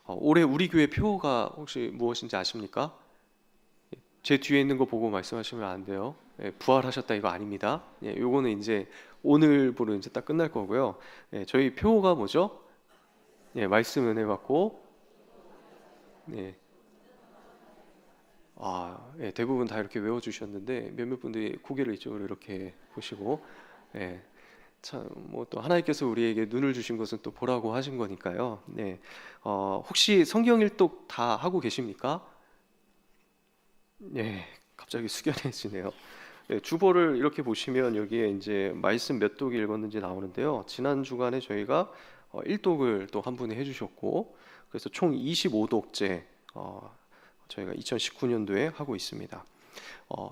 올해 우리 교회 표가 혹시 무엇인지 아십니까? 제 뒤에 있는 거 보고 말씀하시면 안 돼요. 예, 부활하셨다 이거 아닙니다. 예, 요거는 이제 오늘부로 이제 딱 끝날 거고요. 예, 저희 표가 뭐죠? 예, 말씀 은혜 받고 예, 예, 대부분 다 이렇게 외워주셨는데 몇몇 분들이 고개를 이쪽으로 이렇게 보시고 예, 참 뭐 또 하나님께서 우리에게 눈을 주신 것은 또 보라고 하신 거니까요. 네, 혹시 성경 일독 다 하고 계십니까? 네, 갑자기 숙연해지네요. 네, 주보를 이렇게 보시면 여기에 이제 말씀 몇 독 읽었는지 나오는데요. 지난 주간에 저희가 1독을 또 한 분이 해주셨고, 그래서 총 25독째 저희가 2019년도에 하고 있습니다.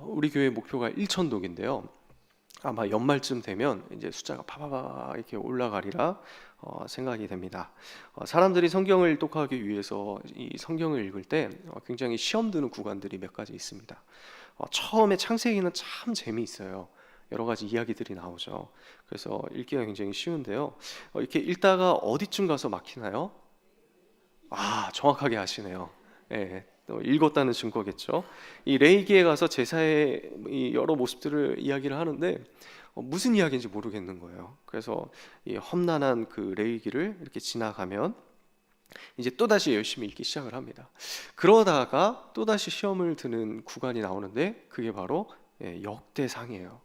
우리 교회 목표가 1,000독인데요. 아마 연말쯤 되면 이제 숫자가 파파파 이렇게 올라가리라 생각이 됩니다. 사람들이 성경을 똑하기 위해서 이 성경을 읽을 때 굉장히 시험 드는 구간들이 몇 가지 있습니다. 처음에 창세기는 참 재미있어요. 여러 가지 이야기들이 나오죠. 그래서 읽기가 굉장히 쉬운데요. 이렇게 읽다가 어디쯤 가서 막히나요? 정확하게 아시네요. 예, 또 읽었다는 증거겠죠. 이 레위기에 가서 제사의 이 여러 모습들을 이야기를 하는데 무슨 이야기인지 모르겠는 거예요. 그래서 이 험난한 그 레위기를 이렇게 지나가면 이제 또다시 열심히 읽기 시작을 합니다. 그러다가 또다시 시험을 드는 구간이 나오는데 그게 바로 역대상이에요.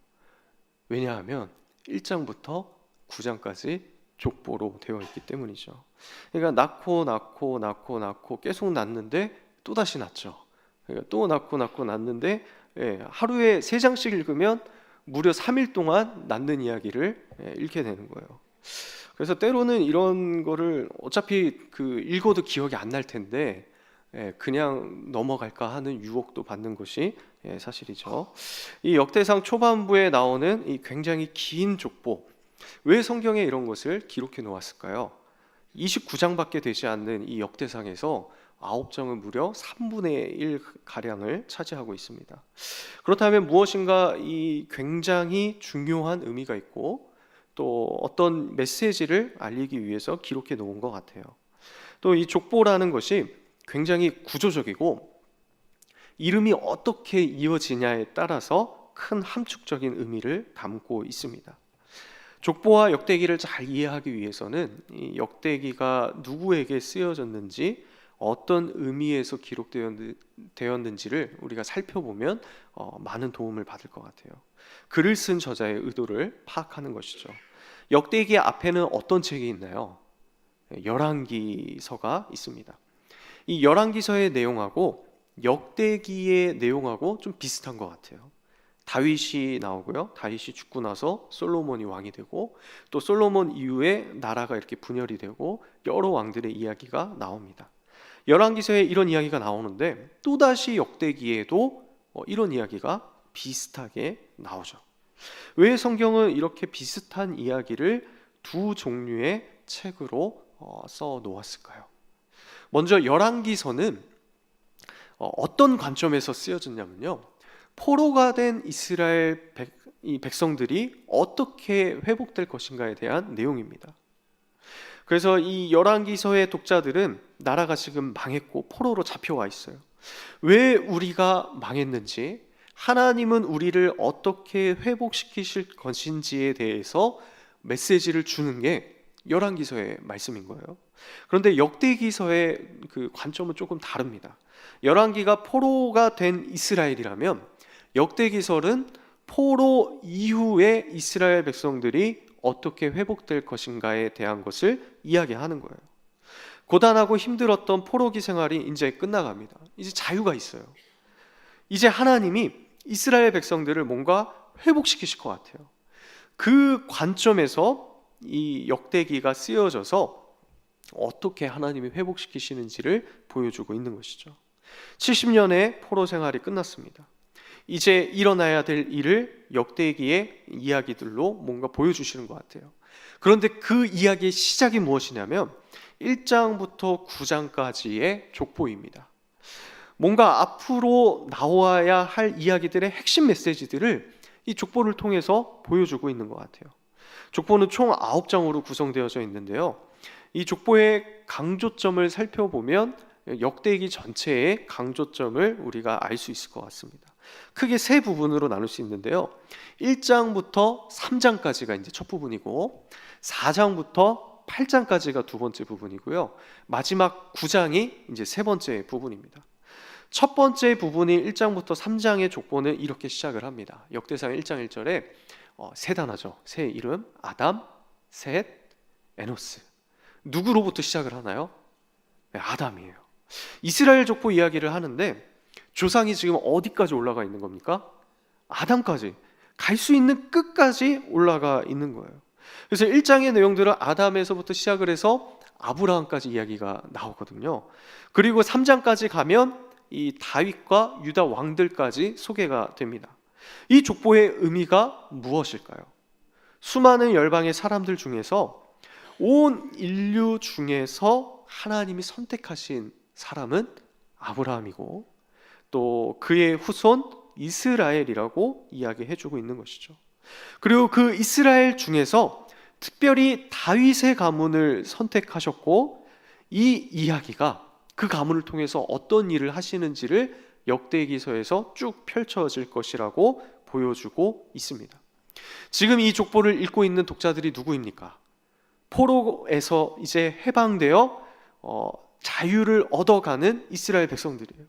왜냐하면 1장부터 9장까지 족보로 되어 있기 때문이죠. 그러니까 낳고 계속 낳는데 또다시 낳죠. 그러니까 또 낳고 낳는데 하루에 3장씩 읽으면 무려 3일 동안 낳는 이야기를 읽게 되는 거예요. 그래서 때로는 이런 거를 어차피 그 읽어도 기억이 안 날 텐데 그냥 넘어갈까 하는 유혹도 받는 것이 사실이죠. 이 역대상 초반부에 나오는 이 굉장히 긴 족보, 왜 성경에 이런 것을 기록해 놓았을까요? 29장밖에 되지 않는 이 역대상에서 9장은 무려 3분의 1 가량을 차지하고 있습니다. 그렇다면 무엇인가 이 굉장히 중요한 의미가 있고 또 어떤 메시지를 알리기 위해서 기록해 놓은 것 같아요. 또 이 족보라는 것이 굉장히 구조적이고 이름이 어떻게 이어지냐에 따라서 큰 함축적인 의미를 담고 있습니다. 족보와 역대기를 잘 이해하기 위해서는 이 역대기가 누구에게 쓰여졌는지 어떤 의미에서 기록되었는지를 우리가 살펴보면 많은 도움을 받을 것 같아요. 글을 쓴 저자의 의도를 파악하는 것이죠. 역대기 앞에는 어떤 책이 있나요? 열왕기서가 있습니다. 이 열왕기서의 내용하고 역대기의 내용하고 좀 비슷한 것 같아요. 다윗이 나오고요. 다윗이 죽고 나서 솔로몬이 왕이 되고 또 솔로몬 이후에 나라가 이렇게 분열이 되고 여러 왕들의 이야기가 나옵니다. 열왕기서에 이런 이야기가 나오는데 또다시 역대기에도 이런 이야기가 비슷하게 나오죠. 왜 성경은 이렇게 비슷한 이야기를 두 종류의 책으로 써 놓았을까요? 먼저 열왕기서는 어떤 관점에서 쓰여졌냐면요, 포로가 된 이스라엘 백성들이 어떻게 회복될 것인가에 대한 내용입니다. 그래서 이 열왕기서의 독자들은 나라가 지금 망했고 포로로 잡혀와 있어요. 왜 우리가 망했는지, 하나님은 우리를 어떻게 회복시키실 것인지에 대해서 메시지를 주는 게 열왕기서의 말씀인 거예요. 그런데 역대기서의 그 관점은 조금 다릅니다. 열왕기가 포로가 된 이스라엘이라면 역대기서는 포로 이후에 이스라엘 백성들이 어떻게 회복될 것인가에 대한 것을 이야기하는 거예요. 고단하고 힘들었던 포로기 생활이 이제 끝나갑니다. 이제 자유가 있어요. 이제 하나님이 이스라엘 백성들을 뭔가 회복시키실 것 같아요. 그 관점에서 이 역대기가 쓰여져서 어떻게 하나님이 회복시키시는지를 보여주고 있는 것이죠. 70년의 포로 생활이 끝났습니다. 이제 일어나야 될 일을 역대기의 이야기들로 뭔가 보여주시는 것 같아요. 그런데 그 이야기의 시작이 무엇이냐면 1장부터 9장까지의 족보입니다. 뭔가 앞으로 나와야 할 이야기들의 핵심 메시지들을 이 족보를 통해서 보여주고 있는 것 같아요. 족보는 총 9장으로 구성되어져 있는데요, 이 족보의 강조점을 살펴보면 역대기 전체의 강조점을 우리가 알 수 있을 것 같습니다. 크게 세 부분으로 나눌 수 있는데요. 1장부터 3장까지가 이제 첫 부분이고, 4장부터 8장까지가 두 번째 부분이고요. 마지막 9장이 이제 세 번째 부분입니다. 첫 번째 부분인 1장부터 3장의 족보는 이렇게 시작을 합니다. 역대상 1장 1절에 세 단어죠. 세 이름, 아담, 셋, 에노스. 누구로부터 시작을 하나요? 네, 아담이에요. 이스라엘 족보 이야기를 하는데 조상이 지금 어디까지 올라가 있는 겁니까? 아담까지, 갈 수 있는 끝까지 올라가 있는 거예요. 그래서 1장의 내용들은 아담에서부터 시작을 해서 아브라함까지 이야기가 나오거든요. 그리고 3장까지 가면 이 다윗과 유다 왕들까지 소개가 됩니다. 이 족보의 의미가 무엇일까요? 수많은 열방의 사람들 중에서 온 인류 중에서 하나님이 선택하신 사람은 아브라함이고, 또 그의 후손 이스라엘이라고 이야기해주고 있는 것이죠. 그리고 그 이스라엘 중에서 특별히 다윗의 가문을 선택하셨고, 이 이야기가 그 가문을 통해서 어떤 일을 하시는지를 역대기서에서 쭉 펼쳐질 것이라고 보여주고 있습니다. 지금 이 족보를 읽고 있는 독자들이 누구입니까? 포로에서 이제 해방되어 자유를 얻어가는 이스라엘 백성들이에요.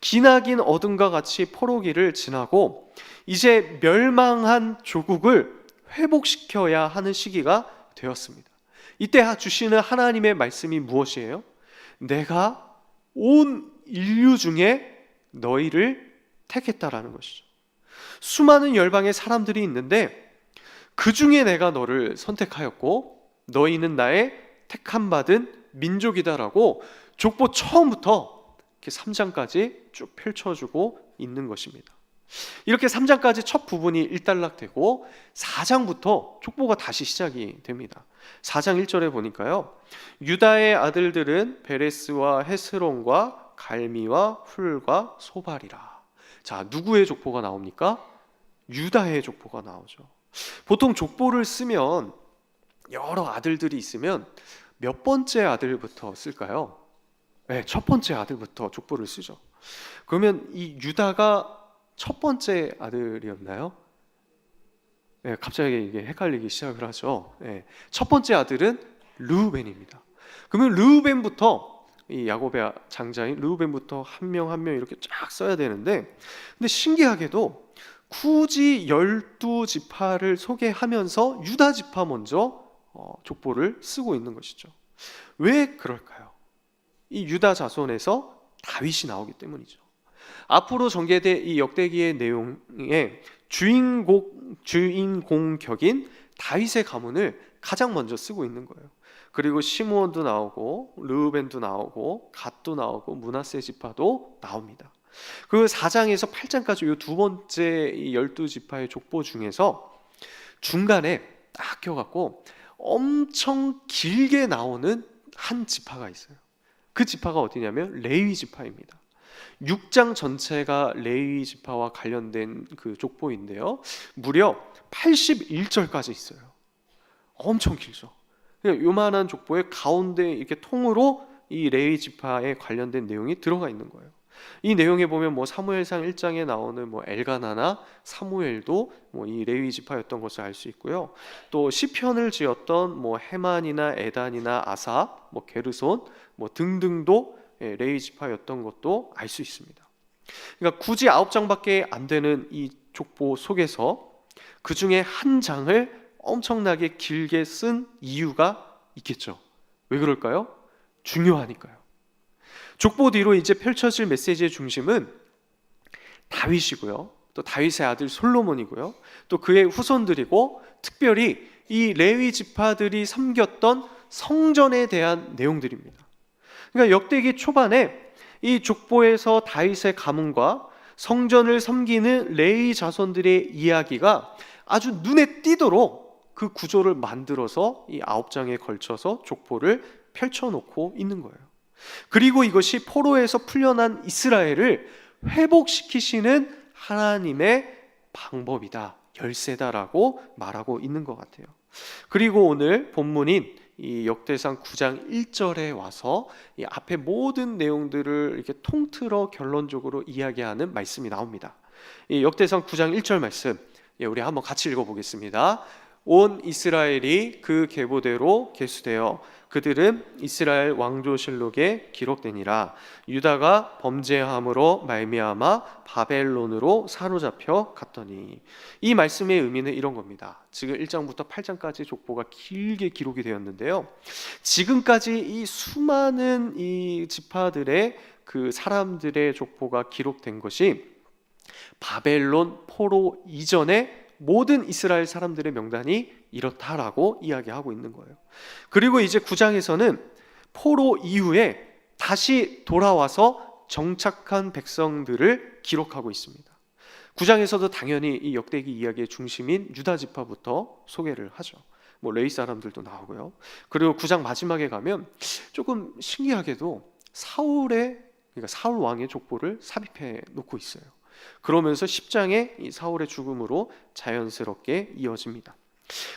기나긴 어둠과 같이 포로기를 지나고 이제 멸망한 조국을 회복시켜야 하는 시기가 되었습니다. 이때 주시는 하나님의 말씀이 무엇이에요? 내가 온 인류 중에 너희를 택했다라는 것이죠. 수많은 열방의 사람들이 있는데 그 중에 내가 너를 선택하였고 너희는 나의 택함 받은 민족이다라고 족보 처음부터 이렇게 3장까지 쭉 펼쳐주고 있는 것입니다. 이렇게 3장까지 첫 부분이 일단락되고 4장부터 족보가 다시 시작이 됩니다. 4장 1절에 보니까요, 유다의 아들들은 베레스와 헤스론과 갈미와 훌과 소발이라. 자, 누구의 족보가 나옵니까? 유다의 족보가 나오죠. 보통 족보를 쓰면 여러 아들들이 있으면 몇 번째 아들부터 쓸까요? 네, 첫 번째 아들부터 족보를 쓰죠. 그러면 이 유다가 첫 번째 아들이었나요? 네, 갑자기 이게 헷갈리기 시작을 하죠. 네, 첫 번째 아들은 르우벤입니다. 그러면 르우벤부터, 이 야곱의 장자인 르우벤부터 한 명 한 명 이렇게 쫙 써야 되는데, 근데 신기하게도 굳이 12지파를 소개하면서 유다 지파 먼저 족보를 쓰고 있는 것이죠. 왜 그럴까요? 이 유다 자손에서 다윗이 나오기 때문이죠. 앞으로 전개될 이 역대기의 내용의 주인공격인 다윗의 가문을 가장 먼저 쓰고 있는 거예요. 그리고 시므온도 나오고 르우벤도 나오고 갓도 나오고 므낫세 지파도 나옵니다. 그 4장에서 8장까지 이 두 번째 12지파의 족보 중에서 중간에 딱 껴갖고 엄청 길게 나오는 한 지파가 있어요. 그 지파가 어디냐면 레위 지파입니다. 6장 전체가 레위 지파와 관련된 그 족보인데요, 무려 81절까지 있어요. 엄청 길죠. 요만한 족보의 가운데 이렇게 통으로 이 레위 지파에 관련된 내용이 들어가 있는 거예요. 이 내용에 보면 사무엘상 1장에 나오는 엘가나나 사무엘도 이 레위 지파였던 것을 알 수 있고요. 또 시편을 지었던 헤만이나 에단이나 아사, 게르손 등등도 레위 지파였던 것도 알 수 있습니다. 그러니까 굳이 9장밖에 안 되는 이 족보 속에서 그 중에 한 장을 엄청나게 길게 쓴 이유가 있겠죠. 왜 그럴까요? 중요하니까요. 족보 뒤로 이제 펼쳐질 메시지의 중심은 다윗이고요, 또 다윗의 아들 솔로몬이고요, 또 그의 후손들이고, 특별히 이 레위 지파들이 섬겼던 성전에 대한 내용들입니다. 그러니까 역대기 초반에 이 족보에서 다윗의 가문과 성전을 섬기는 레위 자손들의 이야기가 아주 눈에 띄도록 그 구조를 만들어서 이 9장에 걸쳐서 족보를 펼쳐놓고 있는 거예요. 그리고 이것이 포로에서 풀려난 이스라엘을 회복시키시는 하나님의 방법이다, 열쇠다라고 말하고 있는 것 같아요. 그리고 오늘 본문인 이 역대상 9장 1절에 와서 이 앞에 모든 내용들을 이렇게 통틀어 결론적으로 이야기하는 말씀이 나옵니다. 이 역대상 9장 1절 말씀, 우리 한번 같이 읽어보겠습니다. 온 이스라엘이 그 계보대로 계수되어 그들은 이스라엘 왕조실록에 기록되니라. 유다가 범죄함으로 말미암아 바벨론으로 사로잡혀 갔더니. 이 말씀의 의미는 이런 겁니다. 지금 1장부터 8장까지 족보가 길게 기록이 되었는데요, 지금까지 이 수많은 이 지파들의 그 사람들의 족보가 기록된 것이 바벨론 포로 이전에 모든 이스라엘 사람들의 명단이 이렇다라고 이야기하고 있는 거예요. 그리고 이제 9장에서는 포로 이후에 다시 돌아와서 정착한 백성들을 기록하고 있습니다. 9장에서도 당연히 이 역대기 이야기의 중심인 유다 지파부터 소개를 하죠. 레위 사람들도 나오고요. 그리고 9장 마지막에 가면 조금 신기하게도 그러니까 사울 왕의 족보를 삽입해 놓고 있어요. 그러면서 10장에 이 사울의 죽음으로 자연스럽게 이어집니다.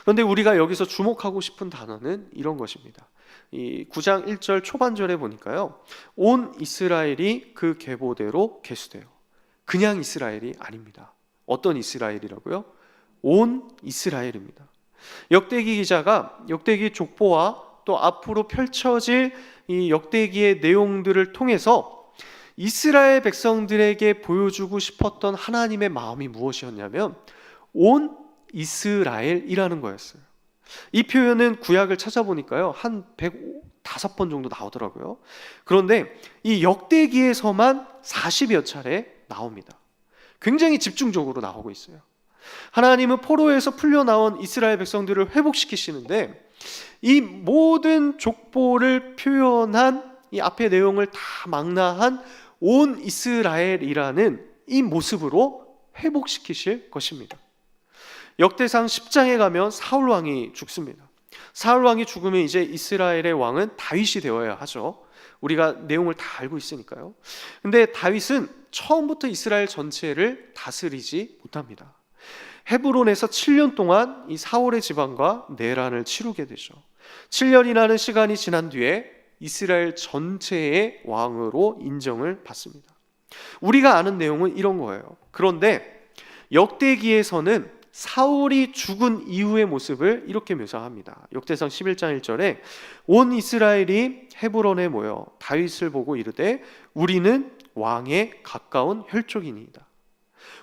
그런데 우리가 여기서 주목하고 싶은 단어는 이런 것입니다. 이 9장 1절 초반절에 보니까요, 온 이스라엘이 그 계보대로 계수돼요. 그냥 이스라엘이 아닙니다. 어떤 이스라엘이라고요? 온 이스라엘입니다. 역대기 기자가 역대기 족보와 또 앞으로 펼쳐질 이 역대기의 내용들을 통해서 이스라엘 백성들에게 보여주고 싶었던 하나님의 마음이 무엇이었냐면 온 이스라엘이라는 거였어요. 이 표현은 구약을 찾아보니까요, 한 105번 정도 나오더라고요. 그런데 이 역대기에서만 40여 차례 나옵니다. 굉장히 집중적으로 나오고 있어요. 하나님은 포로에서 풀려나온 이스라엘 백성들을 회복시키시는데 이 모든 족보를 표현한 이 앞의 내용을 다 망라한 온 이스라엘이라는 이 모습으로 회복시키실 것입니다. 역대상 10장에 가면 사울 왕이 죽습니다. 사울 왕이 죽으면 이제 이스라엘의 왕은 다윗이 되어야 하죠. 우리가 내용을 다 알고 있으니까요. 근데 다윗은 처음부터 이스라엘 전체를 다스리지 못합니다. 헤브론에서 7년 동안 이 사울의 지방과 내란을 치르게 되죠. 7년이라는 시간이 지난 뒤에 이스라엘 전체의 왕으로 인정을 받습니다. 우리가 아는 내용은 이런 거예요. 그런데 역대기에서는 사울이 죽은 이후의 모습을 이렇게 묘사합니다. 역대상 11장 1절에 온 이스라엘이 헤브론에 모여 다윗을 보고 이르되 우리는 왕에 가까운 혈족이니이다.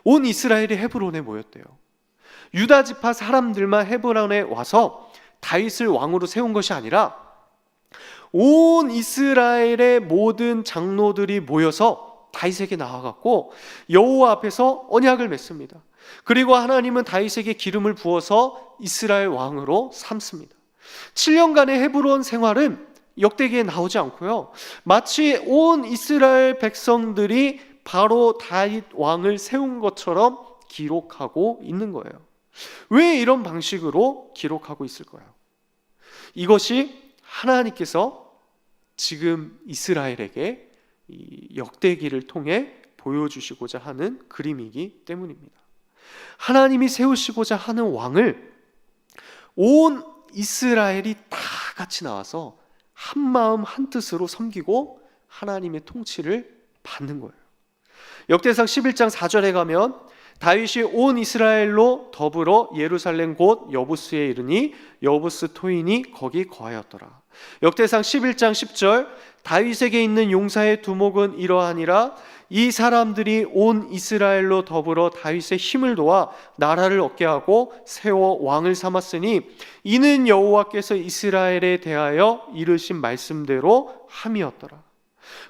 온 이스라엘이 헤브론에 모였대요. 유다 지파 사람들만 헤브론에 와서 다윗을 왕으로 세운 것이 아니라 온 이스라엘의 모든 장로들이 모여서 다윗에게 나와갖고 여호와 앞에서 언약을 맺습니다. 그리고 하나님은 다윗에게 기름을 부어서 이스라엘 왕으로 삼습니다. 7년간의 헤브론 생활은 역대기에 나오지 않고요, 마치 온 이스라엘 백성들이 바로 다윗 왕을 세운 것처럼 기록하고 있는 거예요. 왜 이런 방식으로 기록하고 있을까요? 이것이 하나님께서 지금 이스라엘에게 이 역대기를 통해 보여주시고자 하는 그림이기 때문입니다. 하나님이 세우시고자 하는 왕을 온 이스라엘이 다 같이 나와서 한 마음 한 뜻으로 섬기고 하나님의 통치를 받는 거예요. 역대상 11장 4절에 가면 다윗이 온 이스라엘로 더불어 예루살렘 곧 여부스에 이르니 여부스 토인이 거기 거하였더라. 역대상 11장 10절 다윗에게 있는 용사의 두목은 이러하니라. 이 사람들이 온 이스라엘로 더불어 다윗의 힘을 도와 나라를 얻게 하고 세워 왕을 삼았으니 이는 여호와께서 이스라엘에 대하여 이르신 말씀대로 함이었더라.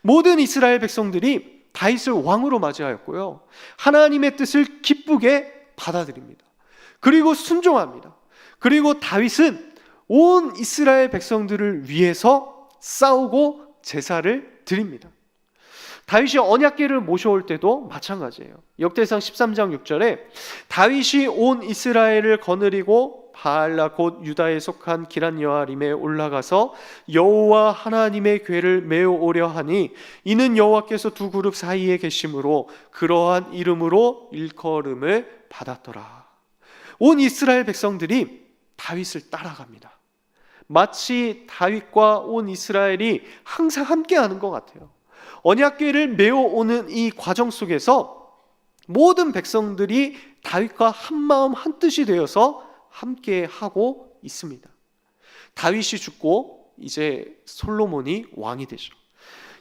모든 이스라엘 백성들이 다윗을 왕으로 맞이하였고요, 하나님의 뜻을 기쁘게 받아들입니다. 그리고 순종합니다. 그리고 다윗은 온 이스라엘 백성들을 위해서 싸우고 제사를 드립니다. 다윗이 언약궤를 모셔올 때도 마찬가지예요. 역대상 13장 6절에 다윗이 온 이스라엘을 거느리고 바알라 곧 유다에 속한 기럇 여아림에 올라가서 여호와 하나님의 궤를 메어오려 하니 이는 여호와께서 두 그룹 사이에 계심으로 그러한 이름으로 일컬음을 받았더라. 온 이스라엘 백성들이 다윗을 따라갑니다. 마치 다윗과 온 이스라엘이 항상 함께하는 것 같아요. 언약궤를 메어오는 이 과정 속에서 모든 백성들이 다윗과 한마음 한뜻이 되어서 함께하고 있습니다. 다윗이 죽고 이제 솔로몬이 왕이 되죠.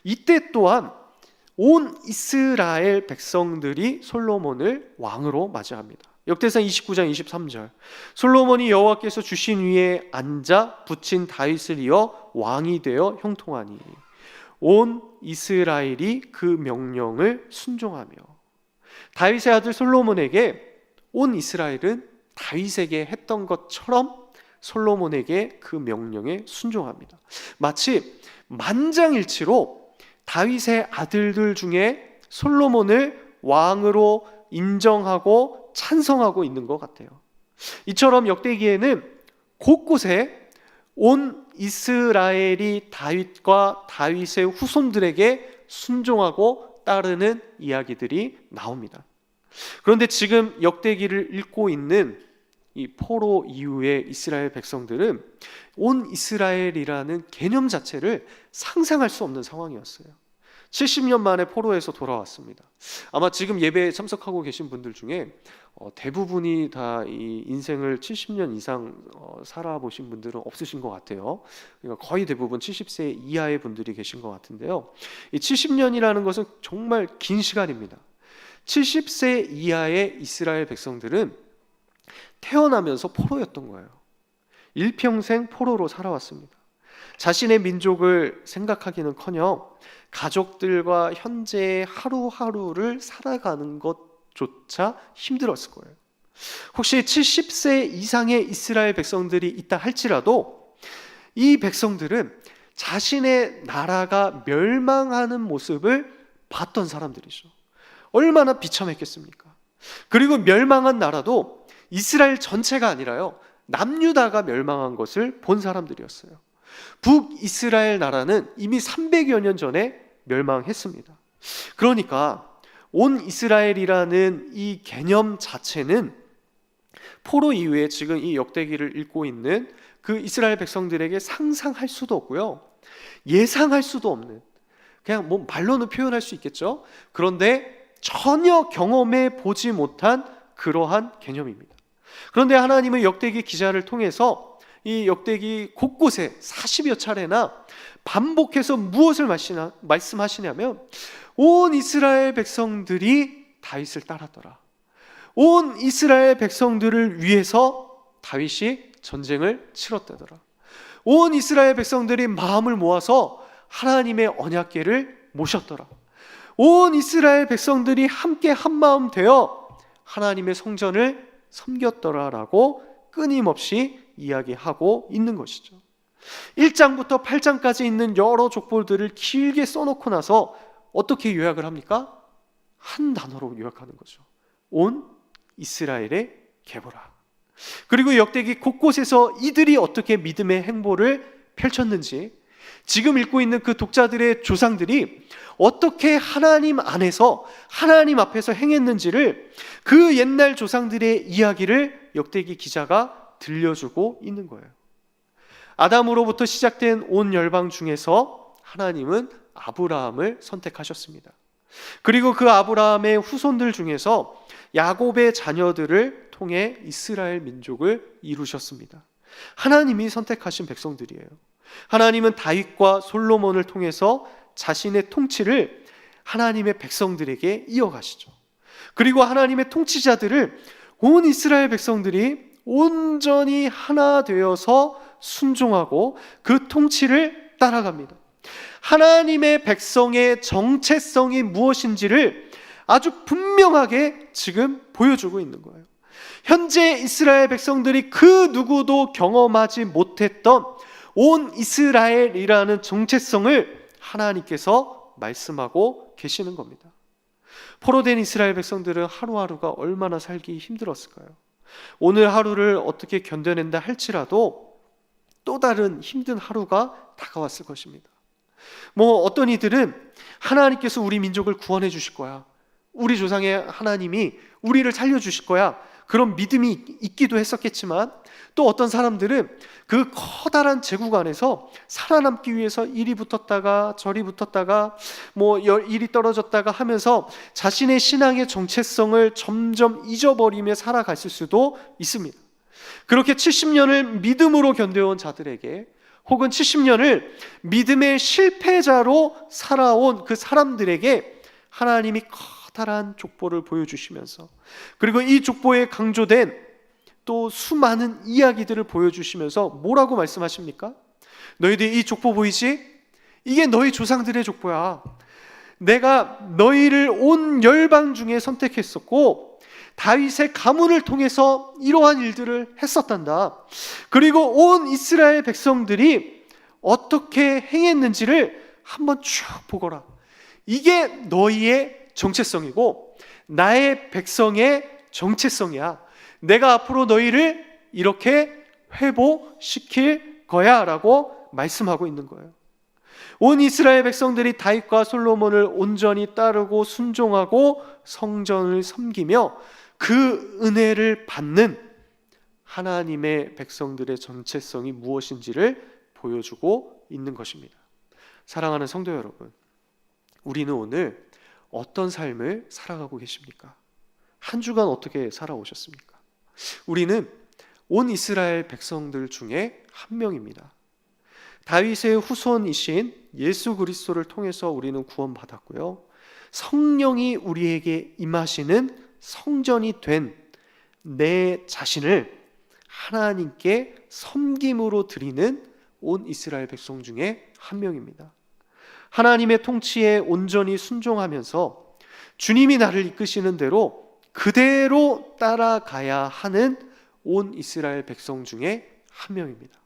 이때 또한 온 이스라엘 백성들이 솔로몬을 왕으로 맞이합니다. 역대상 29장 23절, 솔로몬이 여호와께서 주신 위에 앉아 붙인 다윗을 이어 왕이 되어 형통하니 온 이스라엘이 그 명령을 순종하며. 다윗의 아들 솔로몬에게 온 이스라엘은 다윗에게 했던 것처럼 솔로몬에게 그 명령에 순종합니다. 마치 만장일치로 다윗의 아들들 중에 솔로몬을 왕으로 인정하고 찬성하고 있는 것 같아요. 이처럼 역대기에는 곳곳에 온 이스라엘이 다윗과 다윗의 후손들에게 순종하고 따르는 이야기들이 나옵니다. 그런데 지금 역대기를 읽고 있는 이 포로 이후의 이스라엘 백성들은 온 이스라엘이라는 개념 자체를 상상할 수 없는 상황이었어요. 70년 만에 포로에서 돌아왔습니다. 아마 지금 예배에 참석하고 계신 분들 중에 대부분이 다 이 인생을 70년 이상 살아보신 분들은 없으신 것 같아요. 그러니까 거의 대부분 70세 이하의 분들이 계신 것 같은데요. 이 70년이라는 것은 정말 긴 시간입니다. 70세 이하의 이스라엘 백성들은 태어나면서 포로였던 거예요. 일평생 포로로 살아왔습니다. 자신의 민족을 생각하기는커녕 가족들과 현재의 하루하루를 살아가는 것조차 힘들었을 거예요. 혹시 70세 이상의 이스라엘 백성들이 있다 할지라도 이 백성들은 자신의 나라가 멸망하는 모습을 봤던 사람들이죠. 얼마나 비참했겠습니까? 그리고 멸망한 나라도 이스라엘 전체가 아니라요, 남유다가 멸망한 것을 본 사람들이었어요. 북이스라엘 나라는 이미 300여 년 전에 멸망했습니다. 그러니까 온 이스라엘이라는 이 개념 자체는 포로 이후에 지금 이 역대기를 읽고 있는 그 이스라엘 백성들에게 상상할 수도 없고요, 예상할 수도 없는, 그냥 뭐 말로는 표현할 수 있겠죠. 그런데 전혀 경험해 보지 못한 그러한 개념입니다. 그런데 하나님은 역대기 기자를 통해서 이 역대기 곳곳에 40여 차례나 반복해서 무엇을 말씀하시냐면 온 이스라엘 백성들이 다윗을 따랐더라. 온 이스라엘 백성들을 위해서 다윗이 전쟁을 치렀다더라. 온 이스라엘 백성들이 마음을 모아서 하나님의 언약궤를 모셨더라. 온 이스라엘 백성들이 함께 한마음 되어 하나님의 성전을 섬겼더라라고 끊임없이 이야기하고 있는 것이죠. 1장부터 8장까지 있는 여러 족보들을 길게 써놓고 나서 어떻게 요약을 합니까? 한 단어로 요약하는 거죠. 온 이스라엘의 계보라. 그리고 역대기 곳곳에서 이들이 어떻게 믿음의 행보를 펼쳤는지, 지금 읽고 있는 그 독자들의 조상들이 어떻게 하나님 안에서 하나님 앞에서 행했는지를, 그 옛날 조상들의 이야기를 역대기 기자가 들려주고 있는 거예요. 아담으로부터 시작된 온 열방 중에서 하나님은 아브라함을 선택하셨습니다. 그리고 그 아브라함의 후손들 중에서 야곱의 자녀들을 통해 이스라엘 민족을 이루셨습니다. 하나님이 선택하신 백성들이에요. 하나님은 다윗과 솔로몬을 통해서 자신의 통치를 하나님의 백성들에게 이어가시죠. 그리고 하나님의 통치자들을 온 이스라엘 백성들이 온전히 하나 되어서 순종하고 그 통치를 따라갑니다. 하나님의 백성의 정체성이 무엇인지를 아주 분명하게 지금 보여주고 있는 거예요. 현재 이스라엘 백성들이 그 누구도 경험하지 못했던 온 이스라엘이라는 정체성을 하나님께서 말씀하고 계시는 겁니다. 포로된 이스라엘 백성들은 하루하루가 얼마나 살기 힘들었을까요? 오늘 하루를 어떻게 견뎌낸다 할지라도 또 다른 힘든 하루가 다가왔을 것입니다. 뭐 어떤 이들은 하나님께서 우리 민족을 구원해 주실 거야, 우리 조상의 하나님이 우리를 살려주실 거야, 그런 믿음이 있기도 했었겠지만, 또 어떤 사람들은 그 커다란 제국 안에서 살아남기 위해서 이리 붙었다가 저리 붙었다가 이리 떨어졌다가 하면서 자신의 신앙의 정체성을 점점 잊어버리며 살아갔을 수도 있습니다. 그렇게 70년을 믿음으로 견뎌온 자들에게, 혹은 70년을 믿음의 실패자로 살아온 그 사람들에게 하나님이 커다란 족보를 보여주시면서, 그리고 이 족보에 강조된 또 수많은 이야기들을 보여주시면서 뭐라고 말씀하십니까? 너희들 이 족보 보이지? 이게 너희 조상들의 족보야. 내가 너희를 온 열방 중에 선택했었고 다윗의 가문을 통해서 이러한 일들을 했었단다. 그리고 온 이스라엘 백성들이 어떻게 행했는지를 한번 쭉 보거라. 이게 너희의 정체성이고 나의 백성의 정체성이야. 내가 앞으로 너희를 이렇게 회복시킬 거야 라고 말씀하고 있는 거예요. 온 이스라엘 백성들이 다윗과 솔로몬을 온전히 따르고 순종하고 성전을 섬기며 그 은혜를 받는 하나님의 백성들의 정체성이 무엇인지를 보여주고 있는 것입니다. 사랑하는 성도 여러분, 우리는 오늘 어떤 삶을 살아가고 계십니까? 한 주간 어떻게 살아오셨습니까? 우리는 온 이스라엘 백성들 중에 한 명입니다. 다윗의 후손이신 예수 그리스도를 통해서 우리는 구원받았고요, 성령이 우리에게 임하시는 성전이 된 내 자신을 하나님께 섬김으로 드리는 온 이스라엘 백성 중에 한 명입니다. 하나님의 통치에 온전히 순종하면서 주님이 나를 이끄시는 대로 그대로 따라가야 하는 온 이스라엘 백성 중에 한 명입니다.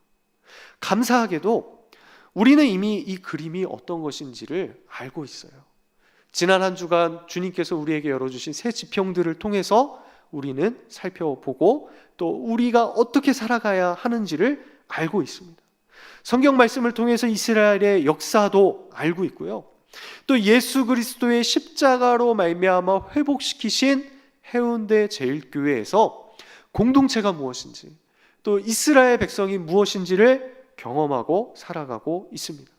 감사하게도 우리는 이미 이 그림이 어떤 것인지를 알고 있어요. 지난 한 주간 주님께서 우리에게 열어주신 새 지평들을 통해서 우리는 살펴보고 또 우리가 어떻게 살아가야 하는지를 알고 있습니다. 성경 말씀을 통해서 이스라엘의 역사도 알고 있고요, 또 예수 그리스도의 십자가로 말미암아 회복시키신 해운대 제일교회에서 공동체가 무엇인지, 또 이스라엘 백성이 무엇인지를 경험하고 살아가고 있습니다.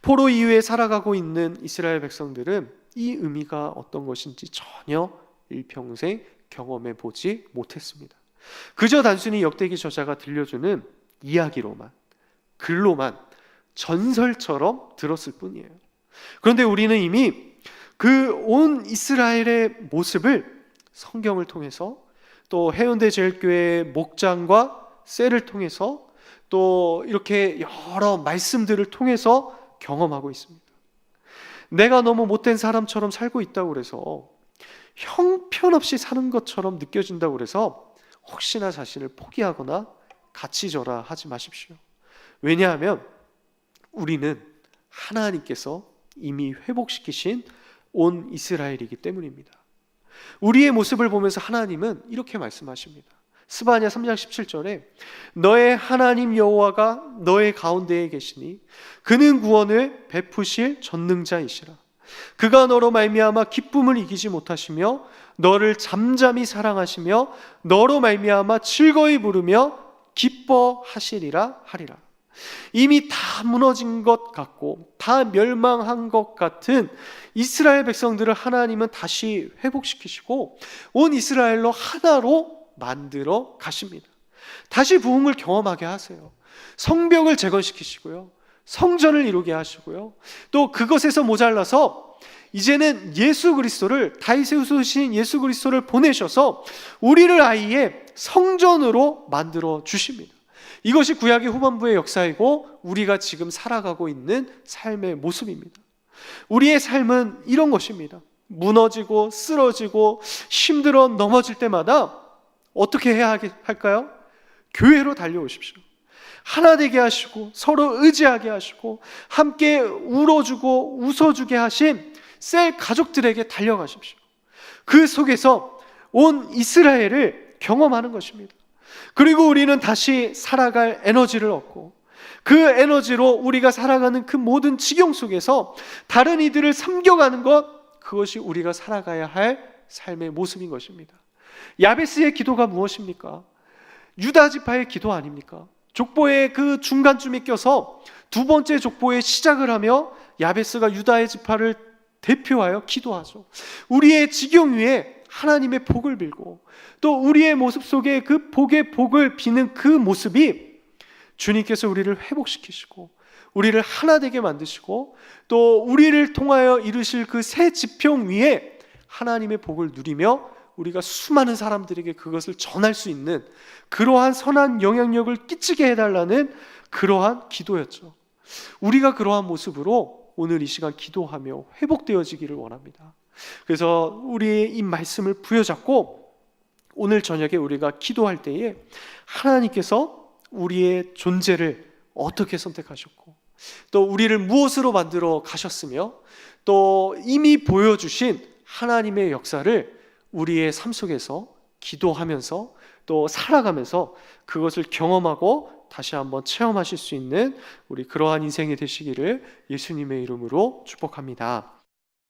포로 이후에 살아가고 있는 이스라엘 백성들은 이 의미가 어떤 것인지 전혀 일평생 경험해 보지 못했습니다. 그저 단순히 역대기 저자가 들려주는 이야기로만, 글로만, 전설처럼 들었을 뿐이에요. 그런데 우리는 이미 그 온 이스라엘의 모습을 성경을 통해서, 또 해운대 제일교회의 목장과 셀을 통해서, 또 이렇게 여러 말씀들을 통해서 경험하고 있습니다. 내가 너무 못된 사람처럼 살고 있다고 그래서, 형편없이 사는 것처럼 느껴진다고 그래서 혹시나 자신을 포기하거나 가치져라 하지 마십시오. 왜냐하면 우리는 하나님께서 이미 회복시키신 온 이스라엘이기 때문입니다. 우리의 모습을 보면서 하나님은 이렇게 말씀하십니다. 스바냐 3장 17절에 너의 하나님 여호와가 너의 가운데에 계시니 그는 구원을 베푸실 전능자이시라. 그가 너로 말미암아 기쁨을 이기지 못하시며 너를 잠잠히 사랑하시며 너로 말미암아 즐거이 부르며 기뻐하시리라 하리라. 이미 다 무너진 것 같고 다 멸망한 것 같은 이스라엘 백성들을 하나님은 다시 회복시키시고 온 이스라엘로 하나로 만들어 가십니다. 다시 부흥을 경험하게 하세요. 성벽을 재건시키시고요, 성전을 이루게 하시고요, 또 그것에서 모자라서 이제는 예수 그리스도를, 다윗의 후손이신 예수 그리스도를 보내셔서 우리를 아예 성전으로 만들어 주십니다. 이것이 구약의 후반부의 역사이고 우리가 지금 살아가고 있는 삶의 모습입니다. 우리의 삶은 이런 것입니다. 무너지고 쓰러지고 힘들어 넘어질 때마다 어떻게 해야 할까요? 교회로 달려오십시오. 하나 되게 하시고 서로 의지하게 하시고 함께 울어주고 웃어주게 하신 셀 가족들에게 달려가십시오. 그 속에서 온 이스라엘을 경험하는 것입니다. 그리고 우리는 다시 살아갈 에너지를 얻고 그 에너지로 우리가 살아가는 그 모든 지경 속에서 다른 이들을 섬겨가는 것, 그것이 우리가 살아가야 할 삶의 모습인 것입니다. 야베스의 기도가 무엇입니까? 유다 지파의 기도 아닙니까? 족보의 그 중간쯤에 껴서 두 번째 족보의 시작을 하며 야베스가 유다의 지파를 대표하여 기도하죠. 우리의 지경 위에 하나님의 복을 빌고 또 우리의 모습 속에 그 복의 복을 비는 그 모습이 주님께서 우리를 회복시키시고 우리를 하나 되게 만드시고 또 우리를 통하여 이루실 그 새 지평 위에 하나님의 복을 누리며 우리가 수많은 사람들에게 그것을 전할 수 있는 그러한 선한 영향력을 끼치게 해달라는 그러한 기도였죠. 우리가 그러한 모습으로 오늘 이 시간 기도하며 회복되어지기를 원합니다. 그래서 우리의 이 말씀을 부여잡고 오늘 저녁에 우리가 기도할 때에 하나님께서 우리의 존재를 어떻게 선택하셨고 또 우리를 무엇으로 만들어 가셨으며 또 이미 보여주신 하나님의 역사를 우리의 삶 속에서 기도하면서 또 살아가면서 그것을 경험하고 다시 한번 체험하실 수 있는 우리 그러한 인생이 되시기를 예수님의 이름으로 축복합니다.